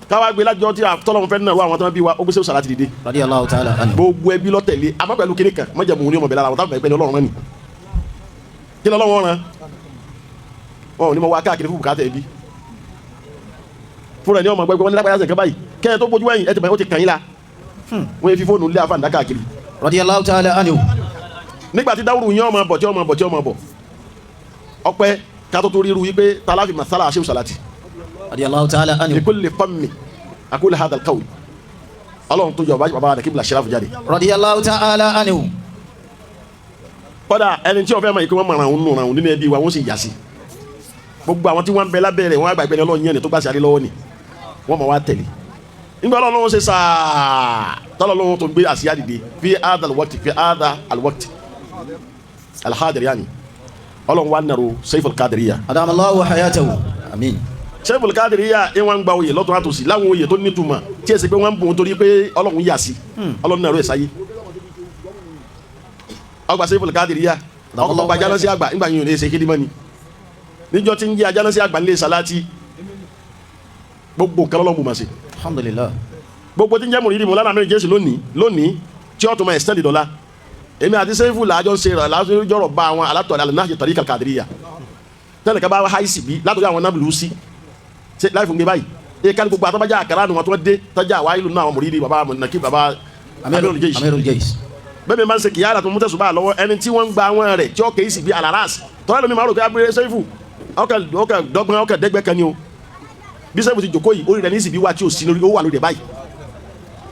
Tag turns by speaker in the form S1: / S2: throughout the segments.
S1: káwá gbé lájọ tí tọ́lọ́run fẹ́ náà àwọn tó ń bí wa ó gbé Sheikh Salaty dìde.
S2: Radiyallahu ta'ala anhu.
S1: gbogbo ẹbí lọ tẹ̀lé àmọ́ pẹ̀lú kíní kan mọ̀jẹ̀ mú ní ọmọ bẹ̀rẹ̀ àwọn táwọn ẹgbẹ́ ni Ọlọ́run rán ni. kí lọ́lọ́run rán wọn ò ní mọ wá káàkiri fún bùkátà ẹbí. fúnra ní ọmọ gbẹgbẹ wọn ní lápá yàtọ̀ kẹ́ báyìí kẹ́ ẹ tó bójú wẹ̀yìn ẹ ti bẹ̀rẹ̀ ó ti kàn yín la. wọ́n fi fóònù lé àfàǹdà káàkiri.
S2: Radiyallahu ta'ala anhu.
S1: nígbà tí dáwùrù yín ọmọ bọ̀ tí ọmọ bọ̀ tí ọmọ bọ̀ ọpẹ́ kátó tó ríru wípé tàlàfì masala Sheikh Salaty.
S2: Radiyallahu ta'ala anhu.
S1: likulli fammi aqulu hadha al-qawl Ọlọ́run tó jọ bàbá rẹ̀ kíbla Sharaf jáde.
S2: Radiyallahu ta'ala anhu.
S1: kódà ẹni tí wọ́n fẹ́ mọ̀ yìí pé wọ́n mọ̀ ràn nínú ẹbí wa wọ́n sì yà sí gbogbo àwọn tí wọ́n ń bẹ lábẹ́ rẹ̀ wọ́n àgbà ìpẹ́ni Ọlọ́run yẹn ni tó gbà sí alẹ́ lọ́wọ́ ni wọ́n mọ̀ wá tẹ̀lé nígbà Ọlọ́run ṣe sáà tọ́lọ́run tó gbé àsíá dìde fi hadha al-waqt al-hadir yani Ọlọ́run wa nàró Saiful Quadiriyah.
S2: Adamallahu hayatahu. Amin.
S1: Saiful Quadiriyah wọ́n gba oyè lọ́tún àtòsí láwọn oyè tó nítumọ̀ tí èsì pé wọ́n ń bùn torí pé Ọlọ́run yà sí Ọlọ́run nàró ẹ̀ sáyé ọgbà Saiful Quadiriyah ọkọ̀ ọgbà ajánásí àgbà nígbà yìí ò ní ṣe kéde mọ́ni níjọ́ tí ń jẹ́ ajánásí àgbà nílé Salaty gbogbo nǹkan Ọlọ́run mọ̀ sí.
S2: Alhamdulillah.
S1: gbogbo tí ń jẹ́ mùrídìí mọ̀ lánàá mẹ́rin jẹ́sì lónìí tí ó tún máa extend dọ́là èmi àti Saiful làájọ́ ń ṣe làájọ́ bá àwọn alátọ̀ọ̀lẹ́ alẹ́ tariqa Qadiriyah tẹ́lẹ̀ ká bá wá háìsì bí látọ̀jú àwọn náà lù ú sí láì fún mi báyìí èyí ká ní gbogbo àtọ́bájá àkàrà àwọn tó dé tọ́jà àwa ìlú náà àwọn mùrídìí baba nàkí baba Amirul Jaysh bẹ́ẹ̀ mi máa ń ṣe kìyàrá tó mú tẹ̀sùn bá lọ́wọ́ ẹni tí wọ́n ń gba àwọn rẹ̀ tí ó kèé sì bí alaras tọ́lá lómi máa rò pé abúlé Saiful ọkà dọ́gbọ́n ọkà dẹ́gbẹ́ kan ni o bí Saiful ti jòkó yìí orí rẹ̀ ní ìsìbí wa tí ò sí lórí ó wà lórí rẹ̀ báyìí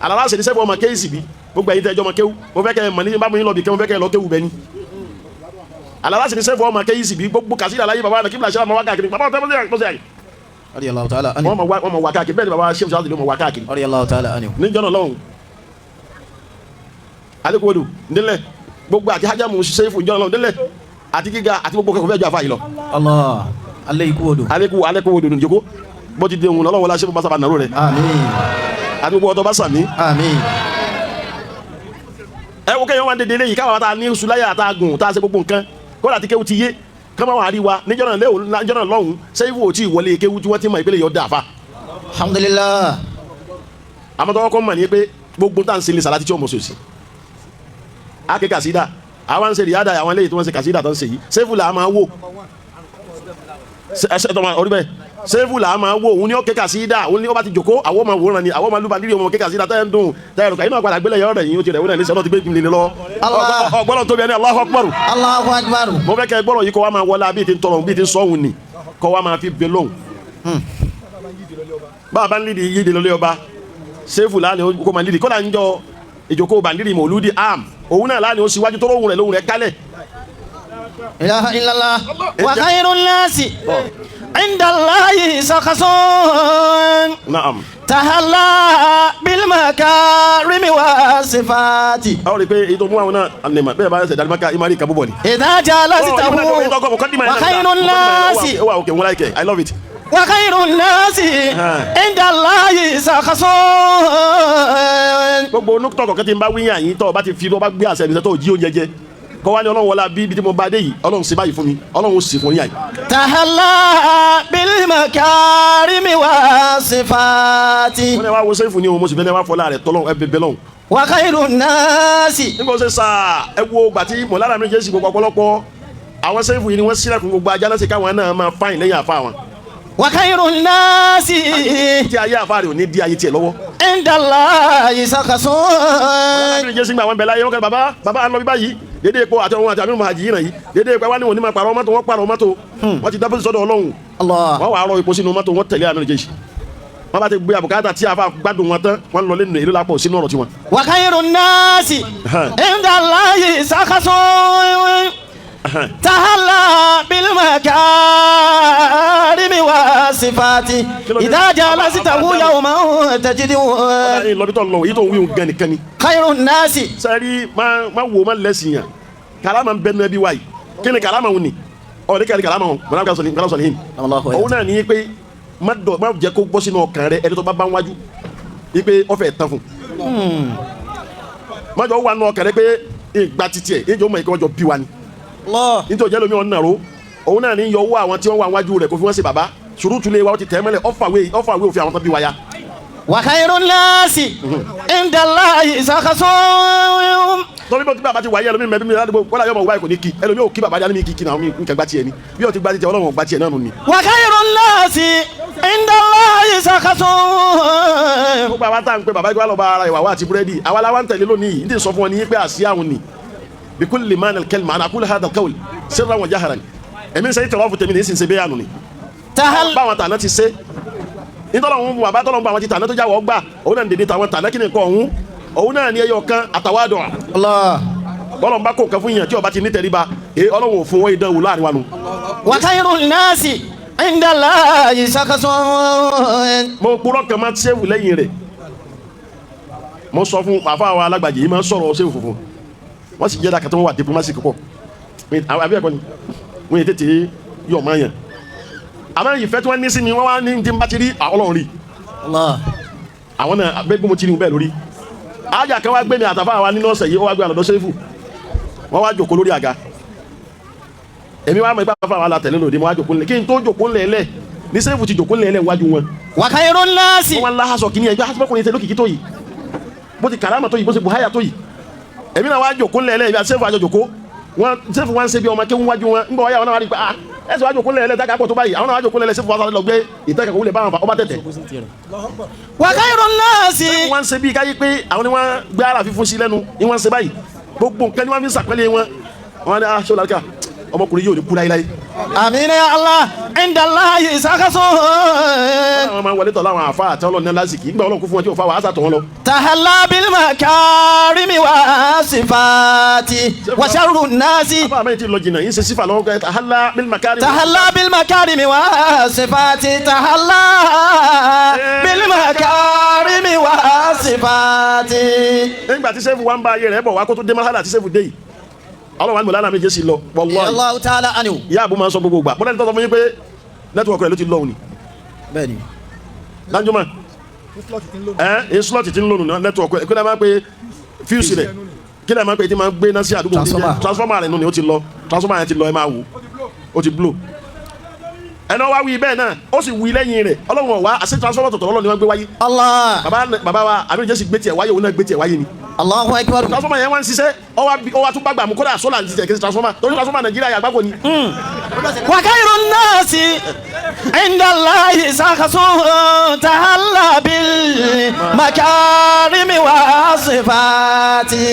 S1: alaras ní Saiful ọmọ kéé ìsìbí gbogbo ẹ̀yin tẹ́jọ́ ọmọ kéwú mo fẹ́ kẹ́ ẹ mọ̀ ní bá mi lọ bí kẹ́ mo fẹ́ kẹ́ ẹ lọ kéwú bẹ́ẹ̀ ni alaras ní Saiful ọmọ kéé ìsìbí gbogbo kàsídà láyé baba nàkí bìlà ṣẹlẹ̀ ọmọ wákàkiri baba ọtẹ mọ́sẹ̀
S2: Radiyallahu ta'ala anhu.
S1: wọ́n mọ̀ wákàkiri bẹ́ẹ̀ ni baba Sheikh Salaty ló mọ̀ wákàkiri
S2: Radiyallahu ta'ala anhu.
S1: níjọ́ náà lọ́hùn alekuwodu nílẹ̀ gbogbo àti hajamu Saiful níjọ́ náà lọ́hùn nílẹ̀ àti gíga àti gbogbo kẹ́kọ̀ọ́ fẹ́ jọ àfa yìí lọ.
S2: Allah alekuwodu.
S1: alekuwodu ní joko bó ti di ohun lọ́wọ́ la ṣe fún basaba nàró rẹ̀.
S2: Àmín.
S1: àti gbogbo ọtọ bá sàmì.
S2: Àmín.
S1: ẹ wo kẹ́yìn wọn dédé léyìí káwọn ta ní sulaya ta gùn ta ṣe gbogbo nǹkan kó láti kéwu ti yé kọ́mọ wà á rí wa níjọ́ náà lọ́hùn Saiful ò tí ì wọlé kéwu tí wọ́n ti mọ ìpele yọ dáfa.
S2: Alhamdulillah.
S1: àmọ́ tọ́wọ́ kọ́ mọ̀ ní pé gbogbo tá à ń ṣe ní Salaty tí ọmọ sòsì. a kè kàsídà àwọn ń ṣe rìádà àwọn eléyìí tí wọ́n ń ṣe kàsídà tó ń ṣe yìí Saiful là á máa wò ẹsẹ̀ tọ́mọ orí bẹ́ẹ̀ Saiful là á máa wò òun ni ó kè kàsídà òun ni ó bá ti jòkó àwọn ọmọ wòran ni àwọn ọmọ lùbà nídìí ọmọ kè kàsídà tẹ́ ń dùn tẹ́ ẹ̀rù kàyí náà padà gbélé yọ̀ọ́ rẹ̀ yìí ó ti rẹ̀ wọ́n náà ní sẹ́nà ti gbé jìnnì lọ. ọgbọ́n tóbi ẹni Allahu Akbar.
S2: Allahu Akbar.
S1: mo fẹ́ kẹ́ gbọ́dọ̀ yìí kọ́ wa máa wọlé bí ti ń tọrọ bí ti ń sọ òun ni kọ́ wa máa fi bẹ lóhùn. báwa bá ń lídìí yídi lọ́lẹ́ ọba Saiful láàrin kó máa lídìí kọ́lá ń jọ ìjókòó bàndírì mọ̀lúdì am òun náà láàrin ó síwájú tó lóhùn rẹ̀ kálẹ̀.
S2: ilaha illallah wa khairun nasi indallahi sakhasun.
S1: Naam.
S2: tahalla bil makarimi wa sifati.
S1: aw de pe ito mu àwọn náà anema bẹ́ẹ̀ bá ṣe dalimaka imari kabubo ni.
S2: idha jalasitahu wa khairun nasi.
S1: wa okay mo like it I love it.
S2: wa khairun nasi indallahi sakhasun.
S1: gbogbo nukutọ kọ̀ọ̀kan tí n bá wíyàn yín tọ́ ọ bá ti fi lọ bá gbé àṣẹ ìbísẹ́ tó jí oúnjẹ jẹ kọ́ wá ní Ọlọ́run wọlá bí ibi tí mo bá dé yìí Ọlọ́run ṣe báyìí fún mi Ọlọ́run ó sì fún yín.
S2: tahalla bil makarimi wa sifati.
S1: wọ́n ní wá wo Saiful ni o mo sì fẹ́ ní wá fọlá rẹ̀ tọ́lọ́ ẹ bẹ lọ́hùn.
S2: wa khairun nasi.
S1: nígbà ó ṣe sá ẹ wo gbàtí mọ̀lára mi jẹ́ sí gbogbo ọ̀pọ̀lọpọ̀ àwọn Saiful yìí ni wọ́n sílẹ̀kùn gbogbo ajá lọ́sẹ̀ káwọn náà máa fáyìn lẹ́yìn àfa wọn.
S2: wa khairun nasi.
S1: tí ayé àfa rẹ̀ ò ní di ayé tiẹ̀ lọ́wọ́.
S2: indallahi sakhasun.
S1: ọlọ́run jẹ́ sí gbà wọn bẹ̀ láyé wọn kẹ́ bàbá àlọ́ bí báyìí dédé epo àti àwọn àti àmì màjì yìí náà yìí dédé epo wá ní wọn ní ma pàrọ̀ mọ́tò wọn pàrọ̀ mọ́tò wọn ti dábòsí sọ́dọ̀ Ọlọ́run wọn wà á rọ epo sínú mọ́tò wọn tẹ̀lé àmì ìjẹ́sì wọn bá ti gbé àbùkátà tí a fa gbádùn wọn tán wọn lọ lẹ́nu èlò lápò sínú ọ̀rọ̀ tiwọn.
S2: wa khairun nasi indallahi sakhasun. tahalla bil makarimi wa sifati. idha jalasitahu yawman tajidu.
S1: lọ́bítọ̀ lọ èyí tó ń wíwọ̀n gan nìkan ni.
S2: khairun nasi.
S1: sẹ́rí máa wo máa lẹ́sìn yàn kàlámà ń bẹ́ẹ̀ nẹ́bí wáyé kí ni kàlámà wò ni ọ̀ ní kẹ́ni kàlámà wọn mọ̀nà kàlá sọ̀lì hìn. òun náà ní pé má jẹ́ kó gbọ́ sínú ọkàn rẹ ẹni tó bá bá ń wájú yí pé ọ fẹ́ tán fún. má jọ wà nù ọkàn rẹ pé ìgbà títí ẹ̀ ìjọ mọ̀ ìkọ́jọ bí wa ni. nítorí jẹ́ lómi ọ̀ nàró òun náà ní yọ owó àwọn tí wọ́n wà wájú rẹ̀ kó fi wọ́n ṣe bàbá ṣùrùtù lé wa ó ti tẹ̀ mọ́lẹ̀ ọ̀fàwé òfin àwọn tó bí wa ya.
S2: wa khairun nasi inda Allahi sakhasun.
S1: torí bó ti bàbá ti wáyé ẹlòmíì mẹ́bí mi ládùúgbò kọ́lá yọmọ wáyé kò ní kí ẹlòmíì ò kí bàbá yálé mi kí náà mi nǹkan gbá tiẹ̀ ni bí o ti gbá tiẹ̀ ọlọ́run gbá tiẹ̀ náà nù ni.
S2: wa khairun nasi inda Allahi sakhasun.
S1: gbogbo àwa tá à ń pè bàbá ìgbà lọ́ba ara ìwà wa àti búrẹ́dì àwa la wa ń tẹ̀lé lónìí ní ti sọ fún wọn ní pé àṣìyá àwọn ni bikulli maana al-kalima ana aqulu hadha al-qawl sirran wa jahran èmi ń sẹ́yìn tẹ̀wọ́ fún tèmi ní ìsìn ṣe bẹ́ẹ̀ yà nù ni. báwọn tàná ti ṣe nítorí àwọn bàbá tọ́lọ́ bá àwọn ti tàná tó jáwọ́ gbà òun náà ń dèdè tàwọn tàná kí ni nǹkan ọ̀hún òun náà ní ẹyọ kan àtàwádọ̀ bọ́lọ̀ ń bá kó nǹkan fún yàn tí ọba ti ní tẹríba ọlọ́run ò fún wọn ìdánwò láàrin wa nù.
S2: wa khairun nasi inda Allahi sakhasun.
S1: mo kúrọ́ kan máa ṣéwù lẹ́yìn rẹ̀ mo sọ fún àfa àwọn alágbàjì yìí máa ń sọ̀rọ̀ ṣéwù funfun wọ́n sì jẹ́ dàkẹ́ tó ń wà diplomacy púpọ̀ àbí ẹ̀kọ́ ni wọ́n yẹ tètè yọ̀ máa yàn àmọ́ ìfẹ́ tí wọ́n ní sí mi wọ́n wá ní ti ń bá ti rí ọlọ́run rí àwọn náà bẹ́ẹ̀ bí mo ti rí bẹ́ẹ̀ lórí ájà kan wá gbé mi àtàfà wa nínú ọ̀sẹ̀ yìí ó wá gbé àlọ́dọ́ sẹ́fù wọ́n wá jòkó lórí àga èmi wá mọ̀ ipá àfà wa la tẹ̀lé lòdì mo wá jòkó lẹ̀ kí n tó jòkó lẹ̀lẹ̀ ní sẹ́fù ti jòkó lẹ̀lẹ̀ wájú wọn.
S2: wa khairun nasi.
S1: wọ́n lá aṣọ kìíní ẹgbẹ́ asọ́kùnrin tẹ lókìkí tó yìí bó ti kàrámà tó yìí bó ti buhaya tó yìí èmi náà wá jòkó lẹ̀lẹ̀ ibi àti sẹ́fù àjọ jòkó wọn sẹ́fù wá ń ṣe bí ọmọ kéwú wájú wọn ń bọ̀ wáyà wọn náà wá rí pé ẹsẹ̀ wá jòkó lẹ̀lẹ̀ dáká pọ̀ tó báyìí àwọn náà wá jòkó lẹ̀lẹ̀ sẹ́fù wá lọ gbé ìtẹ́kẹ̀kọ̀ wúlẹ̀ báwọn ọba tẹ̀tẹ̀.
S2: wa khairun nasi.
S1: wọ́n ń ṣe bí káyé pé àwọn ni wọ́n gbé ara fífún sí lẹ́nu ni wọ́n ń ṣe báyìí gbogbo nǹkan ni wọ́n fi ń sàpẹ́lẹ̀ wọn wọ́n á ṣọ́ làlùkà ọmọkùnrin yóò ní kú láyé láyé.
S2: àmín ya Allah inda Allahi sakhasun.
S1: àwọn máa ń wọlé tọ̀ láwọn àfa àti ọlọ́ọ̀ni lásìkò ìgbà ọlọ́ọ̀kú fún wọn tí ò fa wàhásà tọ̀ wọn lọ.
S2: tahalla bil makarimi wa sifati wa sharrun nasi.
S1: àfa àmọ́ yìí ti lọ jìnnà yìí ń ṣe sífà lọ́wọ́ kẹ́ tahalla bil makarimi.
S2: tahalla bil makarimi wa sifati tahalla bil makarimi wa sifati.
S1: nígbà tí sẹ́fù wa ń bá ayé rẹ̀ bọ̀ wá kó tó dé mọ́hálà tí sẹ́fù dé yìí ọlọ́wà ní mọ̀lánà méje sí lọ wallahi
S2: Allahu ta'ala anhu.
S1: ìyá àbú máa ń sọ gbogbo gbà bọ́lá ní tọ́tọ́ fún yín pé nẹ́tíwọ̀kì rẹ̀ ló ti lọ òní.
S2: bẹ́ẹ̀ni.
S1: dájúmọ̀ ẹ̀ slọ́ọ̀tì ti ń lónìí náà nẹ́tíwọ̀kì rẹ̀ kí lè máa pe fíùsì rẹ̀ kí lè máa pe tí máa gbé náà sí àdúgbò transformer rẹ̀ nù ni ó ti lọ transformer yẹn ti lọ ẹ máa wò ó ti blow. ẹnà wá wí bẹ́ẹ̀ náà ó sì wí lẹ́yìn rẹ̀ ọlọ́run ọ̀wá àti transformer tọ̀tọ̀ lọ́lọ́ ni wọ́n gbé wáyé.
S2: Allah.
S1: bàbá wa àbí ìjẹ́sì gbé tiẹ̀ wáyé òun náà gbé tiẹ̀ wáyé ni.
S2: Allahu akbar.
S1: transformer yẹn wá ń ṣiṣẹ́ ó wá tún gbàgbà mú kódà sólà ní ti tẹ̀ kí transformer torí transformer Nàìjíríà yà gbàgbọ́ ni.
S2: wa khairun nasi inda Allahi sakhasun tahalla bil makarimi wa sifati.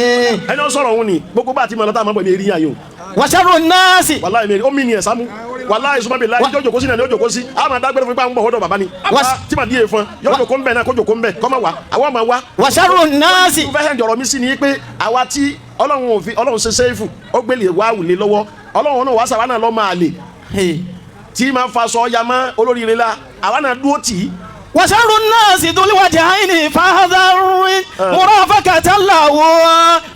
S1: ẹni ó sọ̀rọ̀ òun ni gbogbo bá ti mọ̀ lọ́tà máa bọ̀ mi èrí yàn yóò.
S2: wa sharrun nasi.
S1: wàláhì mi ó mi ni ẹ̀ sámú wàláhì sùnmọ́ mi láyé yóò jòkó sí náà ni yóò jòkó sí a máa dágbére fún ipá ń bọ̀ ọ̀dọ̀ bàbá ni tí màá díye fún yóò jòkó ń bẹ̀ náà kó jòkó ń bẹ̀ kọ́ máa wá àwọn máa wá.
S2: wa sharrun nasi.
S1: mo fẹ́ hẹ́ jọ̀rọ̀ mi sí ni pé àwa tí ọlọ́run ṣe sẹ́ẹ̀fù ó gbélé wá wùlé lọ́wọ́ ọlọ́run náà wá sàwọn náà lọ́ máa lè tí máa fa sọ ọya mọ́ olóríire la àwa náà dúró tì í.
S2: wa sharrun nasi dhul wajhaini fahadhar murafaqatan lahu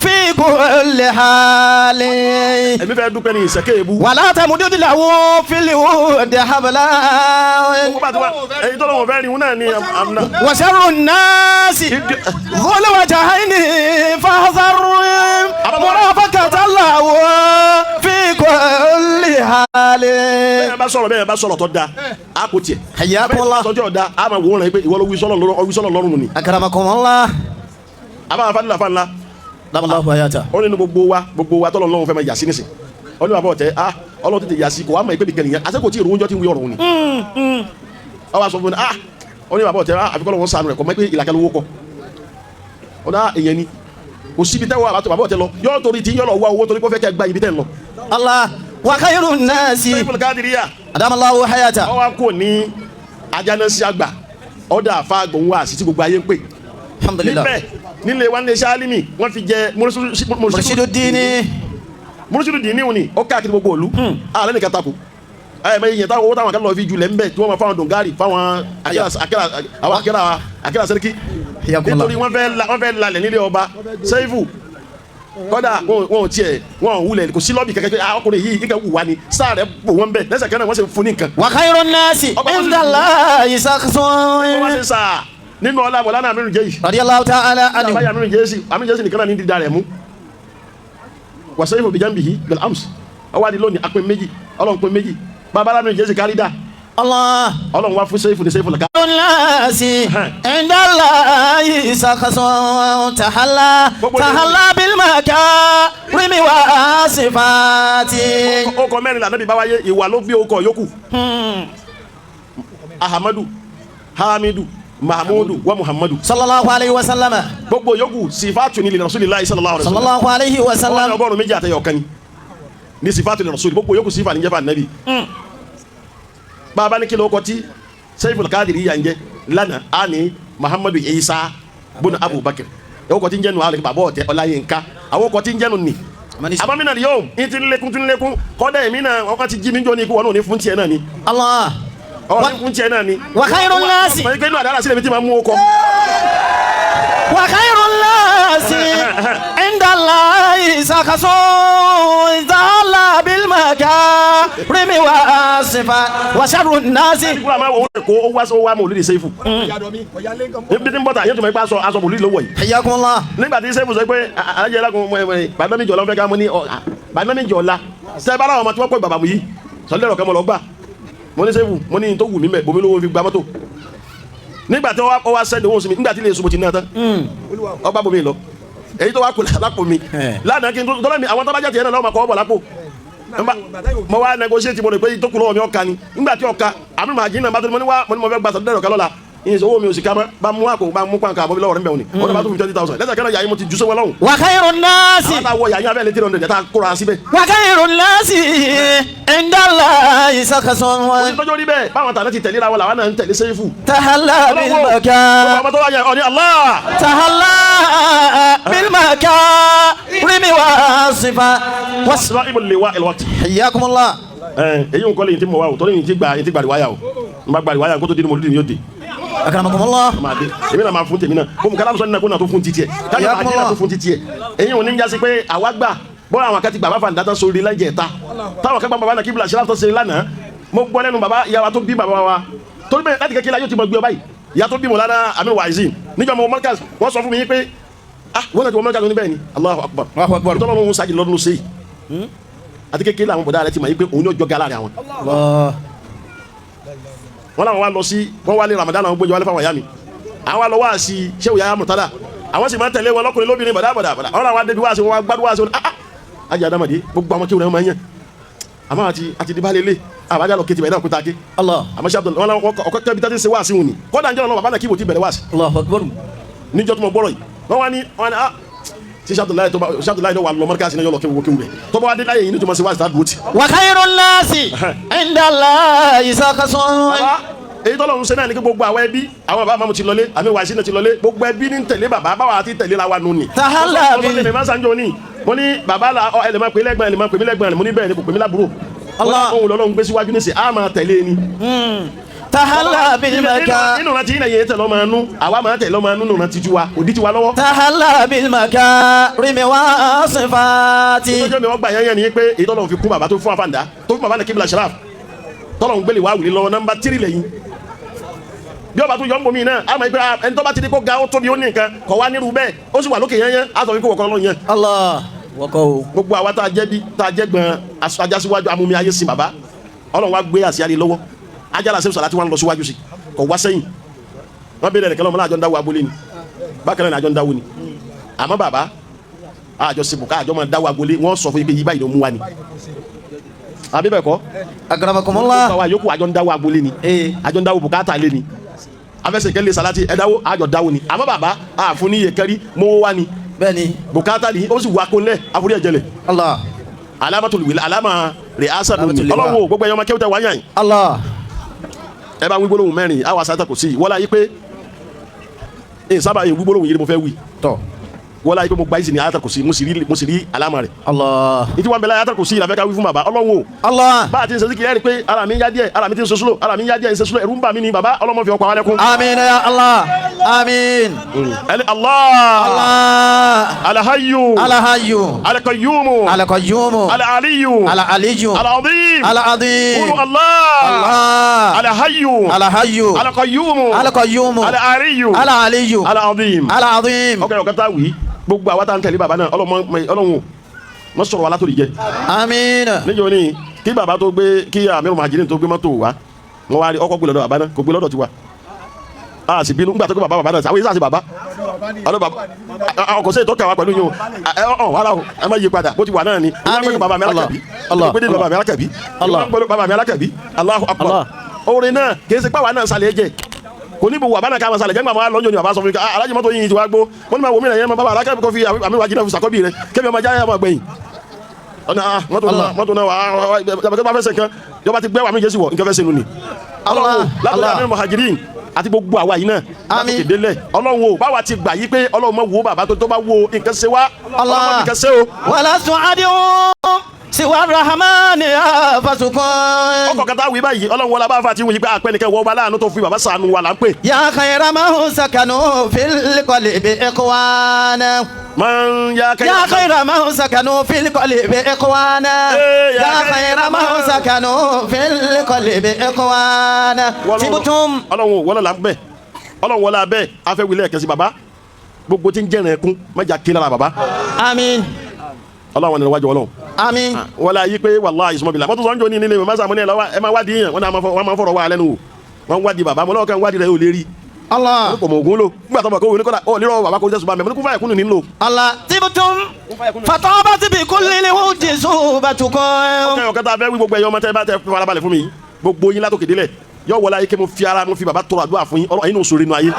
S2: fi kulli halin.
S1: èmi fẹ́ dúpẹ́ ní ìṣẹ́kẹ́ èbú.
S2: wala tamudud lahu fil wudi habla.
S1: èyí tó lọ́wọ́ fẹ́ rí wọn náà ní àmúna.
S2: wa sharrun nasi dhul wajhaini fahadhar murafaqatan lahu fi kulli halin.
S1: bẹ́ẹ̀ bá sọ̀rọ̀ tó da a kò tiẹ̀.
S2: hayyakumullah.
S1: tọ́jú ọ̀dà a máa wò ó rẹ̀ pé ìwọ ló wí sọ́lọ̀ lọ́rùn ni.
S2: akramakumullah.
S1: a máa fa nílà fa ńlá.
S2: Allahu hayata.
S1: ó ní gbogbo wa tọ́lọ̀ lọ́rùn fẹ́ máa yà sí nísìn. ó ní Baba Ọtẹ ọlọ́run tètè yà sí kò wá mọ̀ ìpè mi kẹ́niyàn àti kò tí ì rò oúnjẹ tí ń wí ọ̀rọ̀ òun ni. ọ wá sọ fún mi ó ní Baba Ọtẹ àfikọ́ lọ́wọ́ sànù rẹ̀ kọ́ mọ́ pé ìlàkẹ́ lówó kọ́. ó dá èèyàn ni kò síbi tẹ́wọ́ Baba Ọtẹ lọ yóò torí tí yóò lọ wá owó torí kó fẹ́ kẹ́ gba ibi tẹ́ ń lọ.
S2: Allah wa khairun nasi.
S1: Saiful Quadiriyah.
S2: adamallahu hayata.
S1: ọ wá kò ní ajánásí àgbà ọ̀dà àfa àgbọ̀n wa àti tí gbogbo ayé ń pè.
S2: alhamdulillah.
S1: níbẹ̀ nílé wa nílé sálímì wọ́n fi jẹ mùrùsùlù dìní òní ó káàkiri gbogbo òlu alẹ́ nìkan takò ẹ̀ mẹ́yìn yẹn táwọn owó táwọn kan lọ fi julẹ̀ ńbẹ̀ tí wọ́n máa fáwọn dòngárì fáwọn akẹ́rà sẹ́ríkì nítorí wọ́n fẹ́ lalẹ̀ nílé ọba Saifu kọ́dà wọn ò tiẹ̀ wọn ò wulẹ̀ kò sí lọ́bì kẹ́kẹ́ ọkùnrin yìí kíkẹ́ wù wá ni sáà rẹ̀ bò wọ́n bẹ̀ lẹ́sẹ̀ kẹ́nà wọ́n sì fún ní nǹkan.
S2: wa khairun nasi inda Allahi sakhasun.
S1: wọ́n ti sà nínú ọlá Mọ̀lánà Aminu Jeyì.
S2: radiyallahu ta'ala anhu.
S1: àbáyé Aminu Jeyì nìkan náà ní dídá rẹ̀ mú. wa Saifu bijanbihi bil ams ọwọ́ adi lónìí apin méjì ọlọ́run pin méjì bàbá Aminu Jeyì kárí dá
S2: Allah.
S1: ọlọ́run wá fún Saifu ní Saifu lẹ́ka.
S2: Nasi indallahi sakasun tahalla bil makarimi wa sifati.
S1: ó kọ mẹ́rin lànà bí bá wáyé ìwà ló bí ó kọ yòókù. Ahamadu, Hamidu, Mahmudu wa Muhammadu.
S2: Sallallahu alayhi wa sallam.
S1: gbogbo yòókù sifatu ni li Rasulillahi sallallahu alayhi wa sallam.
S2: Sallallahu alayhi wa sallam.
S1: ọgọ́rùn méjì àtẹyọ kan ni sifatu li Rasul gbogbo yòókù sifa ni jẹ́ fún Ànábì. bàbá ní kí ló kọ tí Saiful Qadiriyah ń jẹ́ lánàá á ní Muhammadu Isa bùnà Abubakar ẹ̀wọ́ kọ tí ń jẹ́ nu alẹ́ Baba Ọtẹ Ọláyínká àwọn kọ tí ń jẹ́ nu nì. àbámínà ni yóò ń ti lékún tún lékún kọ́dà èmi náà ọkọ ti jí mi jọ ní ikú wọn náà ní fún tiẹ̀ náà ni.
S2: Allah.
S1: ọ̀rọ̀ ní fún tiẹ̀ náà ni.
S2: Wa khairun nasi.
S1: mọ̀ ní pé inú àdára sílẹ̀ mi ti máa mú ọkọ.
S2: Wa khairun nasi indallahi sakasun tahalla bil makarimi wa sifati. Wa sharrun nasi.
S1: kúrò àmọ́ òun kò ó wá mọ̀ olùdí Saifu. ebi tí ń bọ́ta yẹn tó máa ń pa aṣọ olùdí lówó yìí.
S2: Hayyakumullah.
S1: nígbà tí Saifu sọ pé alájẹ lákun bàbá mi jọ̀ọ́lá fẹ́ ká mọ́ ní bàbá mi jọ̀ọ́lá sẹ́ẹ̀ bá láwọn ọmọ tí wọ́n pọ̀ bàbá mu yìí sọlẹ́rọ̀ kẹ́ mọ́ lọ gbà mo ní Saifu mo ní tó wù mí mẹ́ bomi lówó fi gba mọ́tò nígbà tí wọ́n wá sẹ́ni owó sí mi nígbà tí ilé ìsúnmọ́ ti náà tán ọba bomi lọ èyí tó wá kó lápò mi lánàá kí n tó tọ́lá mi àwọn tọ́lájà tiẹ̀ náà lọ́wọ́ máa kọ́ ọ́ bọ̀ lápò mo wá negotiate mo rò pé tó kù lọ́wọ́ mi ọ̀ka ni nígbà tí ọ̀ka àmì màá jí náà bá tó mo ní mo fẹ́ gba sọ̀dọ̀ ẹ̀rọ kálọ́la ìyẹn sọ́wọ́ mi ò sì ká mọ́ bá mú àkó bá mú pàǹkà àbọ̀bí lọ́wọ́ rẹ̀ mbẹ̀ òní wọ́n bá tó fi 20,000 lẹ́sẹ̀ kẹ́lẹ́ yàrá mo ti jù sọ́wọ́ lọ́hùn.
S2: Wa khairun nasi.
S1: àwọn táwọn yàrá abẹ́lé 300 yàtá kóra síbẹ̀.
S2: Wa khairun nasi indallahi sakasun
S1: tọ́jú orí bẹ́ẹ̀ báwọn tàná ti tẹ̀lé ra wọn làwọn náà ń tẹ̀lé Saifu.
S2: tahalla bil makar.
S1: ọmọ tó wáyà ọ ní Allah.
S2: tahalla bil makarimi wa sifati.
S1: wàsíwá ibùdó lè wá ẹlọ́tì.
S2: Hayyakumullah.
S1: èyí ń kọ́lé yìí ti mọ̀ wá o tọ́lé yìí ti gbà ìwáyà o n bá gbà ìwáyà kó tó di ní mọ̀lúdì ni yóò dé.
S2: Akramakumullah.
S1: máa dé èmi náà máa fún tèmi náà bó mu kálá sọ nínú kó náà tó fún titi ẹ káyọ̀ máa dé náà tó fún titi ẹ èyí ò ní jásí pé àwa gbà bọ́ àwọn akẹ́tì bàbá fàǹdà tán sórí lẹ́jẹ̀ ta táwọn akẹ́gbà bàbá náà kíbla ṣe látọ̀ ṣe lánàá mo gbọ́ lẹ́nu bàbá ìyá wa tó bí bàbá wa torí bẹ́ẹ̀ láti kékeré yóò ti mọ gbé ọ báyìí ìyá tó bí mọ̀ lánàá àmì wàìsí níjọ́ mọ̀ mọ́kàs wọ́n sọ fún mi pé ah wọ́n náà ti wọ́n mọ́kàs ní bẹ́ẹ̀ ni Allahu Akbar tọ́lọ́ mọ́ sáájì lọ́dún ṣe àti kékeré àwọn bọ̀dá rẹ ti mọ̀ yí pé òun ní ọjọ́ gálà rẹ àwọn wọ́n làwọn wa lọ sí wọ́n wá lé Ramadan àwọn gbójú wálé fáwọn ìyá mi àwọn wa lọ wá sí Sheikh Yahya Murtada àwọn sì máa tẹ̀lé wọn lọ́kùnrin lóbìnrin bọ̀dá àwọn làwọn adébí wá sí wọn gbádùn wá sí wọn ajé adamadi gbogbo àwọn kéwòn máa ń yàn àmọ́ àti dìbà lélẹ̀ àbájá lọ kéte bẹ̀rẹ̀ náà kúta ké àmọ́ sábà wọn làwọn ọkọ tẹ́bi tá ti ṣe wá sí wọn ni kọ́dà ń jẹ́ ọ̀nà bàbá náà kí wò ti bẹ̀rẹ̀ wá sí. níjọ́ tó mọ gbọ́rọ̀ yìí wọ́n wá ní tí Abdullahi tó wà lọ mọ́ríkà sí náà yọ lọ kéwò kéwò rẹ̀ tó bá wá dé láyé yìí ní tó máa ṣe wá sí tá dúró ti.
S2: Wa khairun nasi indallahi sakasun.
S1: èyí tọ́lọ́run ṣe náà ní kí gbogbo àwọn ẹbí àwọn bàbá mamu ti lọlé àmì wàásí náà ti lọlé gbogbo ẹbí ní tẹ̀lé bàbá báwa àti tẹ̀lé la wa nù ni.
S2: tahalla bil.
S1: ọlọ́run mi sanjó ni mo ní bàbá la ẹlẹ́mọ̀ pé lẹ́gbẹ̀ẹ́ ẹlẹ́mọ̀ pé mi lẹ́gbẹ̀ẹ́ mo ní bẹ́ẹ̀ ni kò pè mí lábúrò. Allah ohun lọ́lọ́run gbé síwájú ní sè á máa tẹ̀lé ni.
S2: tahalla bil makar.
S1: nínú rántí yìí náà yẹn tẹ̀ lọ́ máa nú àwa máa tẹ̀ lọ́ máa nú nínú rántí tiwa òdì tiwa lọ́wọ́.
S2: tahalla bil makarimi wa sifati.
S1: ìtọ́jú mi wọ́n gbà yẹn ni pé èyí tọ́lọ́run fi kún bàbá tó fún àfàǹdá tó fún bàbá náà kíbla sharaf tọ́lọ́run gbélé wá wùlé lọ́wọ́ nọ́mbà 3 lẹ́yìn bí ọba tó yọ ń bomi náà àmọ́ ìpè ẹni tó bá ti di kó ga ó tóbi ó ní nǹkan kọ̀ wá nírú bẹ́ẹ̀ ó sì wà lókè yẹn á sọ wípé wọ́kọ́ lọ́yìn yẹn.
S2: Allah wọ́kọ́ o.
S1: gbogbo àwa tá a jẹ́ bí tá a jẹ́ gbọ́n ajásíwájú amúmi ayé sí bàbá ọlọ́run wa gbé àṣeyárí lọ́wọ́ Ajala Saiful Salaty wọn lọ síwájú sí kò wá sẹ́yìn wọ́n bẹ̀rẹ̀ nìkan lọ́mọ náà àjọ ń dáwọ́ abúlé ni bákan náà àjọ ń dáwọ́ ni àmọ́ bàbá àjọ sèbùkà àjọ máa dáwọ́ abúlé wọ́n sọ fún yín pé yí báyìí ló mú wa ni àbí bẹ́ẹ̀ kọ́
S2: Akramakumullah.
S1: àwa yòókù àjọ ń dáwọ́ abúlé ni àjọ ń dáwọ́ bùkátà lé ni afẹsẹ̀ kẹ́lẹ́ Salaty ẹ dáwọ́ àjọ dáwọ́ ni àmọ́ bàbá àfún ní yẹkẹ́rí mọ́wọ́ wa ni
S2: bẹ́ẹ̀ni
S1: bùkátà ni ó sì wà kó lẹ̀ àforí ẹ̀jẹ̀ lẹ̀
S2: Allah
S1: alamatul wila alama reasa nuni ọlọ́wọ́ gbogbo ẹ̀yọ́ ma kẹ́wọ́tà wáyà yìí
S2: Allah
S1: ẹ bá wí gbólóhùn mẹ́rin àwọn asátà kò sí wọ́n láyé pé ẹ sábà yẹn wí gbólóhùn yìí ni mo fẹ́ wí
S2: tọ́
S1: wọ́n láyé pé mo gba ìsìn ní ayatollah kò sí mo sì rí alama rẹ̀
S2: Allah
S1: ìtí wọn bẹ láyé ayatollah kò sí ìlàfẹ́ ká wí fún bàbá ọlọ́wọ́
S2: Allah
S1: bá a ti ń sẹ́sí kìí rí pé ara mi ń yá díẹ̀ ara mi ti ń sọ́sọ́lọ́ ara mi ń yá díẹ̀ ń sọ́sọ́lọ́ ẹ̀rú ń bà mí ni bàbá ọlọ́mọ fi ọkọ̀ àwọn ẹlẹ́kùn.
S2: Amin ya Allah Amin
S1: ẹni Allah Alahayyu
S2: Alahayyu
S1: Alakayyumu
S2: Alakayyumu
S1: Alaliyu
S2: Alaliyu
S1: Alazim
S2: Alazim
S1: Qulu Allah
S2: Allah
S1: Alahayyu
S2: Alahayyu
S1: Alakayyumu
S2: Alakayyumu
S1: Alaliyu
S2: Alaliyu
S1: Alazim
S2: Alazim
S1: ọkẹ́ ọ̀kẹ́ tá a wí gbogbo àwa tá a ń tẹ̀lé bàbá náà ọlọ́run wọ́n sọ̀rọ̀ wa látòrí jẹ́.
S2: Àmín.
S1: níjọ́ ní kí bàbá tó gbé kí Amiru Muhajirin tó gbé mọ́tò wá wọ́n wá rí ọkọ̀ gbé lọ́dọ̀ bàbá náà kò gbé lọ́dọ̀ tiwa a sì bínú nígbà tó kó bàbá náà àwọn yìí sáà sí bàbá ọkọ̀ sí ìtọ́ka wa pẹ̀lú yín o wàhálà o ẹ má yí padà bó ti wà náà ni bàbá mi alákàbí bàbá mi alákàbí Allahu Akbar orin náà kì í ṣe pàwọn náà sàlẹ̀ jẹ kò ní bu wàbá náà ká máa sàlẹ̀ jẹ́ nígbà máa lọ́njọ́ ni bàbá sọ fún mi alájí mọ́tò yìí ti wá gbó wọ́n ní máa wò mí nìyẹn bàbá alákàbí kò fi àmì wájú náà fi sàkọ́bì rẹ kébì ọmọ jáyà máa gbẹ̀yìn mọ́tò náà wà fẹ́ sẹ́kàn yọba ti gbẹ́ wà mí jẹ́ sí wọ̀ nǹkan fẹ́ sẹ́nu ni Ọlọ́run látọ̀dọ̀ àmì muhajirin àti gbogbo àwa yìí náà láti kéde lẹ̀ Ọlọ́run o báwa ti gbà yí pé Ọlọ́run máa wo bàbá tó bá wo nǹkan ṣe wá Ọlọ́run máa nǹkan ṣe o.
S2: wàlá sùn adéhùn siwa rahman fasukun.
S1: ọkọ̀ kata wí báyìí Ọlọ́run wọlé abáfa ti wòye pé àpẹnìkẹ́ wọ́n bá láàánú tó fi bàbá sànù wà là ń pè.
S2: ya khayra man sakanu fil qalbi ikhwana. ya khayra man sakanu fil qalbi ikhwana. ya khayra man sakanu fil qalbi ikhwana. tibutum.
S1: Ọlọ́run wọlé là ń bẹ̀ Ọlọ́run wọlé abẹ́ afẹ́ wílẹ̀ kẹsì bàbá gbogbo tí ń jẹ́rìn ẹkún mẹ́jà kí lára bàbá.
S2: àmín.
S1: Ọlọ́run ni wájú Ọlọ́run.
S2: àmín.
S1: wọ́n la yí pé wàláhì ìsúnmọ́bìlà mọ́tò sọ́njọ́ ní nílé ìwé mọ́sàmú ní ẹ̀lọ́wọ́ ẹ máa wádìí yàn wọ́n máa fọ̀rọ̀ wá lẹ́nu wò wọ́n wádìí bàbá mọ́ lọ́wọ́ kan wádìí rẹ̀ ò lè rí.
S2: Allah.
S1: kò mọ̀ ògún lò nígbà tó bọ̀ kó wọ́n ní kọ́lá ọ̀ nírọ̀ bàbá kò jẹ́ ṣùgbọ́n mẹ́mọ́ ní kún fáyà kúnnù nílò.
S2: Allah tibutum fatọ́ba ti bi kulli li wujji subatukum.
S1: ọkẹ́ ọ̀kẹ́ tá a fẹ́ wí gbogbo ẹ̀yọ́ ọmọ tẹ́ bá tẹ́ farabalẹ̀ fún mi gbogbo yín látòkè délẹ̀ yọ wọlé ayé kí mo fi ara mo fi bàbá tọrọ àdúrà fún yín ọ̀rọ̀ inú sòrè nù ayé.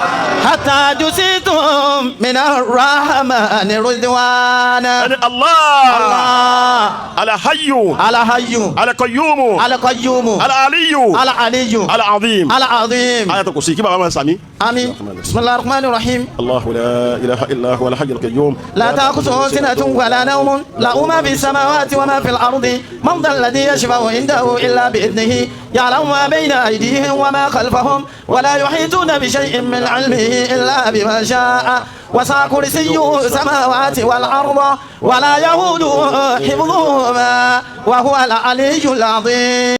S2: hatta jusitum mina rahmani ridwana.
S1: ẹni Allah alahayyu
S2: alahayyu
S1: alakayyumu
S2: alakayyumu
S1: alaliyu
S2: alaliyu
S1: alazim
S2: alazim.
S1: ayatollah kò sí kí bàbá máa sàmì.
S2: àmín. bismillahir rahmanir rahim.
S1: Allahu la ilaha illa huwa al-hayyul qayyum.
S2: la ta'khudhuhu sinatun wala nawmun lahu ma fis samawati wa ma fil ardi man dhal ladhi yashfa'u indahu illa bi idnihi ya'lamu ma bayna aydihim wa ma khalfahum wa la yuhituna bi shay'in min 'ilmihi illa bima sha'a وسع كرسيه السماوات والأرض ولا يهوده حفظهما وهو العلي العظيم.